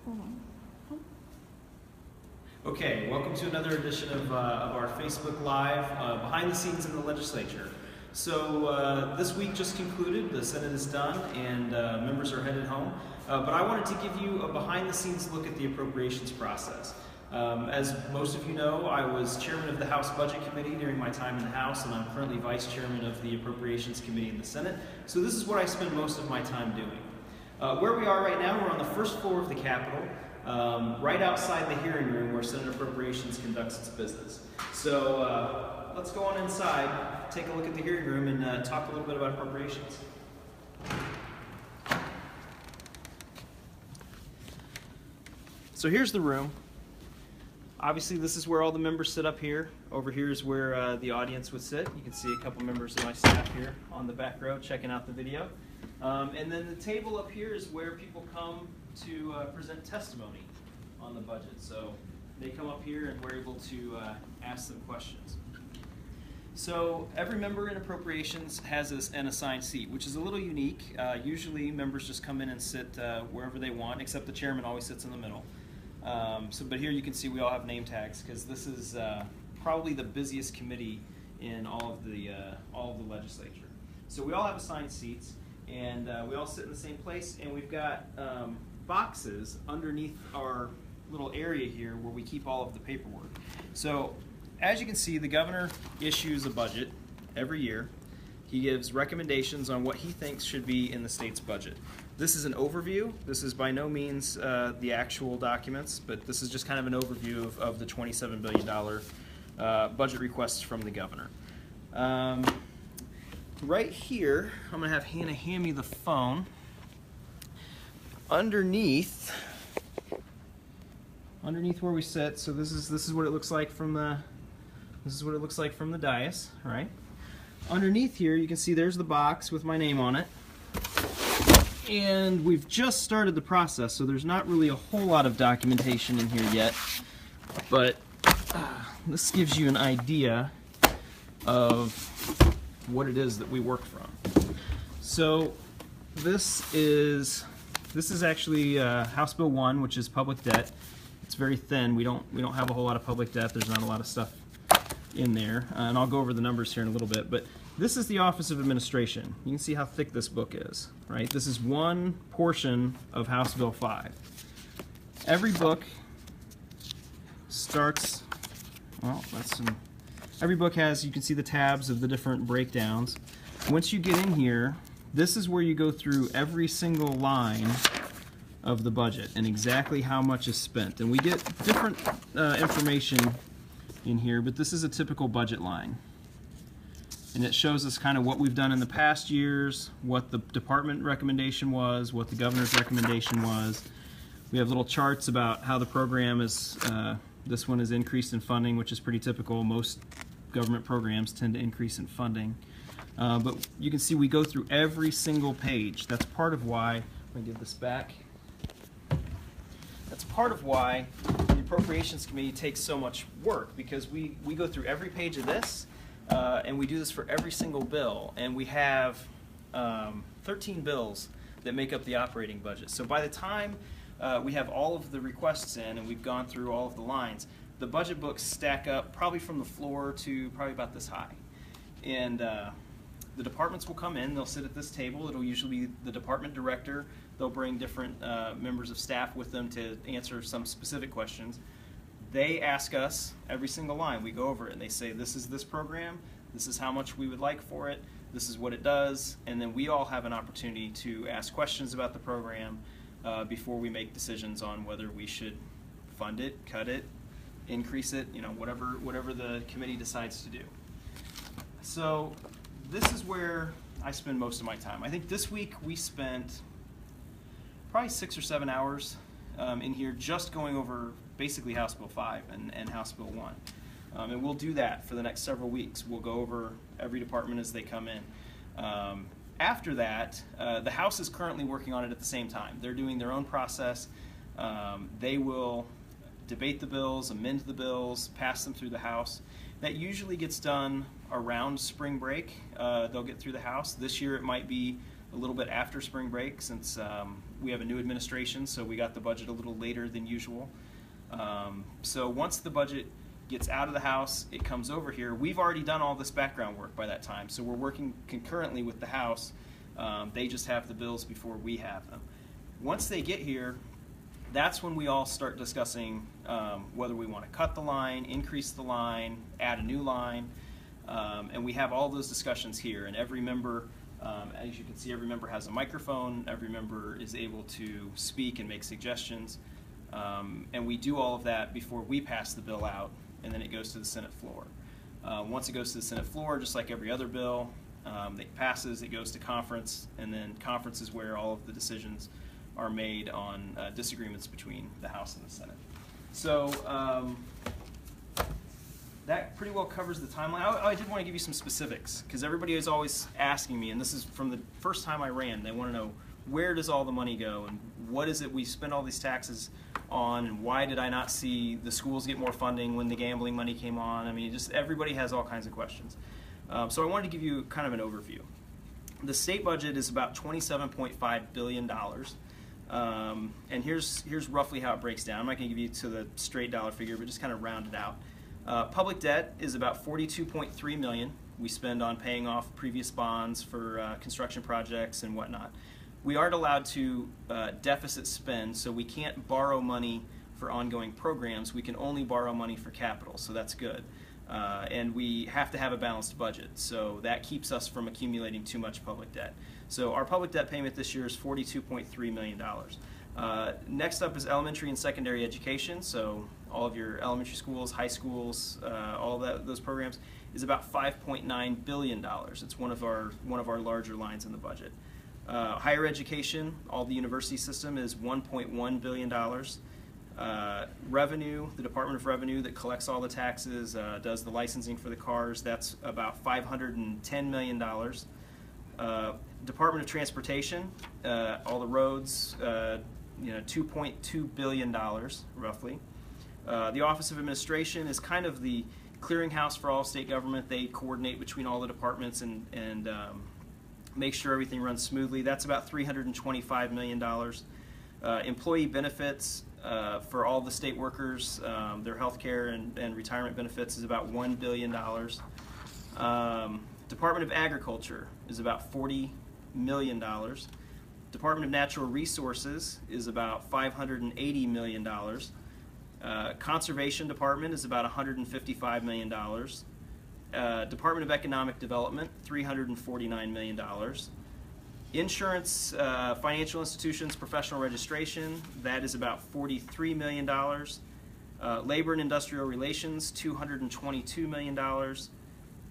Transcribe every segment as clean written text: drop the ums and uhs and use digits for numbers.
Hold on. Okay, welcome to another edition of our Facebook Live, Behind the Scenes in the Legislature. So this week just concluded, the Senate is done, and members are headed home. But I wanted to give you a behind-the-scenes look at the appropriations process. As most of you know, I was chairman of the House Budget Committee during my time in the House, and I'm currently vice chairman of the Appropriations Committee in the Senate. So this is what I spend most of my time doing. Where we are right now, we're on the first floor of the Capitol, right outside the hearing room where Senate Appropriations conducts its business. So let's go on inside, take a look at the hearing room, and talk a little bit about appropriations. So here's the room. Obviously, this is where all the members sit up here. Over here is where the audience would sit. You can see a couple members of my staff here on the back row checking out the video. And then the table up here is where people come to present testimony on the budget. So they come up here and we're able to ask them questions. So every member in Appropriations has an assigned seat, which is a little unique. Usually members just come in and sit wherever they want, except the chairman always sits in the middle. But here you can see we all have name tags because this is probably the busiest committee in all of the legislature. So we all have assigned seats, and we all sit in the same place, and we've got boxes underneath our little area here where we keep all of the paperwork. So as you can see, the governor issues a budget every year. He gives recommendations on what he thinks should be in the state's budget. This is an overview. This is by no means the actual documents, but this is just kind of an overview of the $27 billion budget requests from the governor. Right here, I'm going to have Hannah hand me the phone. Underneath where we sit, so this is what it looks like from the dais, right? Underneath here, you can see there's the box with my name on it. And we've just started the process, so there's not really a whole lot of documentation in here yet. But this gives you an idea of what it is that we work from. So this is actually House Bill 1, which is public debt. It's very thin. We don't have a whole lot of public debt. There's not a lot of stuff in there, and I'll go over the numbers here in a little bit. But this is the Office of Administration. You can see how thick this book is, right? This is one portion of House Bill 5. Every book starts, well, every book has, you can see the tabs of the different breakdowns. Once you get in here, this is where you go through every single line of the budget and exactly how much is spent. And we get different information in here, but this is a typical budget line. And it shows us kind of what we've done in the past years, what the department recommendation was, what the governor's recommendation was. We have little charts about how the program is, this one is increased in funding, which is pretty typical. Most government programs tend to increase in funding. But you can see we go through every single page. That's part of why, let me give this back. That's part of why the Appropriations Committee takes so much work, because we go through every page of this, and we do this for every single bill. And we have 13 bills that make up the operating budget. So by the time we have all of the requests in and we've gone through all of the lines, the budget books stack up probably from the floor to probably about this high. And the departments will come in, they'll sit at this table. It'll usually be the department director. They'll bring different members of staff with them to answer some specific questions. They ask us every single line. We go over it and they say, this is this program, this is how much we would like for it, this is what it does, and then we all have an opportunity to ask questions about the program before we make decisions on whether we should fund it, cut it, increase it, you know, whatever the committee decides to do. So this is where I spend most of my time. I think this week we spent probably 6 or 7 hours in here just going over basically House Bill 5 and House Bill 1. And we'll do that for the next several weeks. We'll go over every department as they come in. After that, the House is currently working on it at the same time. They're doing their own process. They will debate the bills, amend the bills, pass them through the House. That usually gets done around spring break. They'll get through the House. This year it might be a little bit after spring break since we have a new administration, so we got the budget a little later than usual. So once the budget gets out of the House, it comes over here. We've already done all this background work by that time, so we're working concurrently with the House. They just have the bills before we have them. Once they get here, that's when we all start discussing whether we want to cut the line, increase the line, add a new line, and we have all those discussions here. And every member, as you can see, every member has a microphone. Every member is able to speak and make suggestions. And we do all of that before we pass the bill out, and then it goes to the Senate floor. Once it goes to the Senate floor, just like every other bill, it passes, it goes to conference, and then conference is where all of the decisions are made on disagreements between the House and the Senate. So that pretty well covers the timeline. I did want to give you some specifics, because everybody is always asking me, and this is from the first time I ran, they want to know, where does all the money go, and what is it we spend all these taxes on, and why did I not see the schools get more funding when the gambling money came on? I mean, just everybody has all kinds of questions. So I wanted to give you kind of an overview. The state budget is about $27.5 billion. And here's roughly how it breaks down. I'm not going to give you to the straight dollar figure, but just kind of round it out. Public debt is about $42.3 million. We spend on paying off previous bonds for construction projects and whatnot. We aren't allowed to deficit spend, so we can't borrow money for ongoing programs. We can only borrow money for capital, so that's good. And we have to have a balanced budget, so that keeps us from accumulating too much public debt. So our public debt payment this year is $42.3 million. Next up is elementary and secondary education, so all of your elementary schools, high schools, all those programs is about $5.9 billion. It's one of our larger lines in the budget. Higher education, all the university system, is $1.1 billion. Revenue, the Department of Revenue that collects all the taxes, does the licensing for the cars, that's about $510 million. Department of Transportation, all the roads, $2.2 billion roughly. The Office of Administration is kind of the clearinghouse for all state government. They coordinate between all the departments and make sure everything runs smoothly. That's about $325 million. Employee benefits for all the state workers, their health care and retirement benefits is about $1 billion. Department of Agriculture is about $40 million. Department of Natural Resources is about $580 million. Conservation Department is about $155 million. Department of Economic Development, $349 million. Insurance, financial institutions, professional registration, that is about $43 million. Labor and Industrial Relations, $222 million.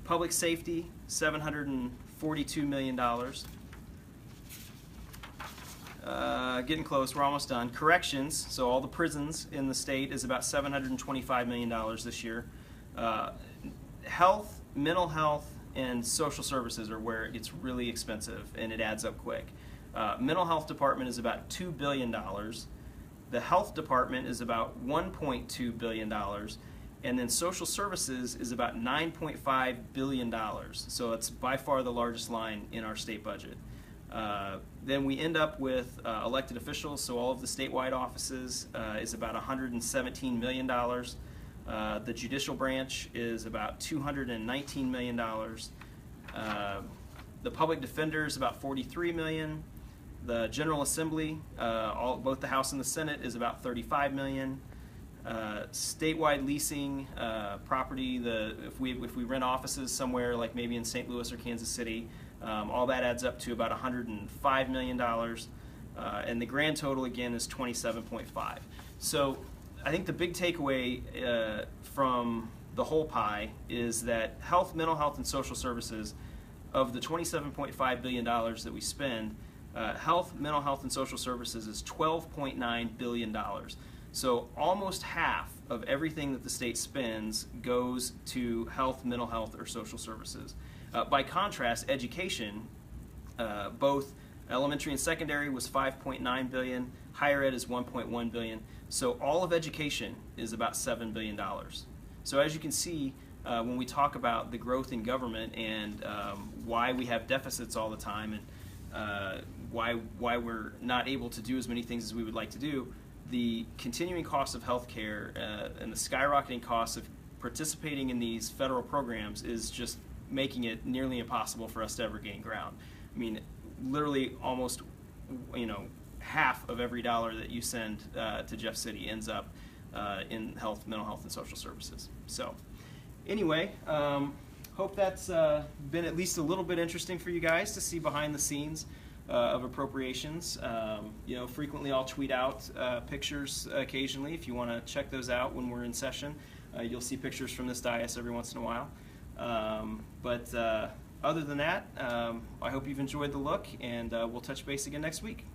Public Safety, $742 million. Getting close, we're almost done. Corrections, so all the prisons in the state, is about $725 million this year. Health, mental health, and social services are where it gets really expensive and it adds up quick. Mental health department is about $2 billion. The health department is about $1.2 billion. And then social services is about $9.5 billion. So it's by far the largest line in our state budget. Then we end up with elected officials, so all of the statewide offices is about $117 million. The judicial branch is about $219 million. The public defender is about $43 million. The General Assembly, both the House and the Senate, is about $35 million. Statewide leasing, property, if we rent offices somewhere like maybe in St. Louis or Kansas City, all that adds up to about $105 million. And the grand total again is 27.5. So I think the big takeaway from the whole pie is that health, mental health, and social services, of the $27.5 billion that we spend, health, mental health, and social services is $12.9 billion. So almost half of everything that the state spends goes to health, mental health, or social services. By contrast, education, both elementary and secondary was $5.9 billion, higher ed is $1.1 billion. So all of education is about $7 billion. So as you can see, when we talk about the growth in government and why we have deficits all the time, and why we're not able to do as many things as we would like to do, the continuing cost of healthcare and the skyrocketing costs of participating in these federal programs is just making it nearly impossible for us to ever gain ground. I mean, literally almost, half of every dollar that you send to Jeff City ends up in health, mental health, and social services. So, anyway, hope that's been at least a little bit interesting for you guys to see behind the scenes of appropriations. Frequently I'll tweet out pictures occasionally. If you want to check those out when we're in session, you'll see pictures from this dais every once in a while. But other than that, I hope you've enjoyed the look, and we'll touch base again next week.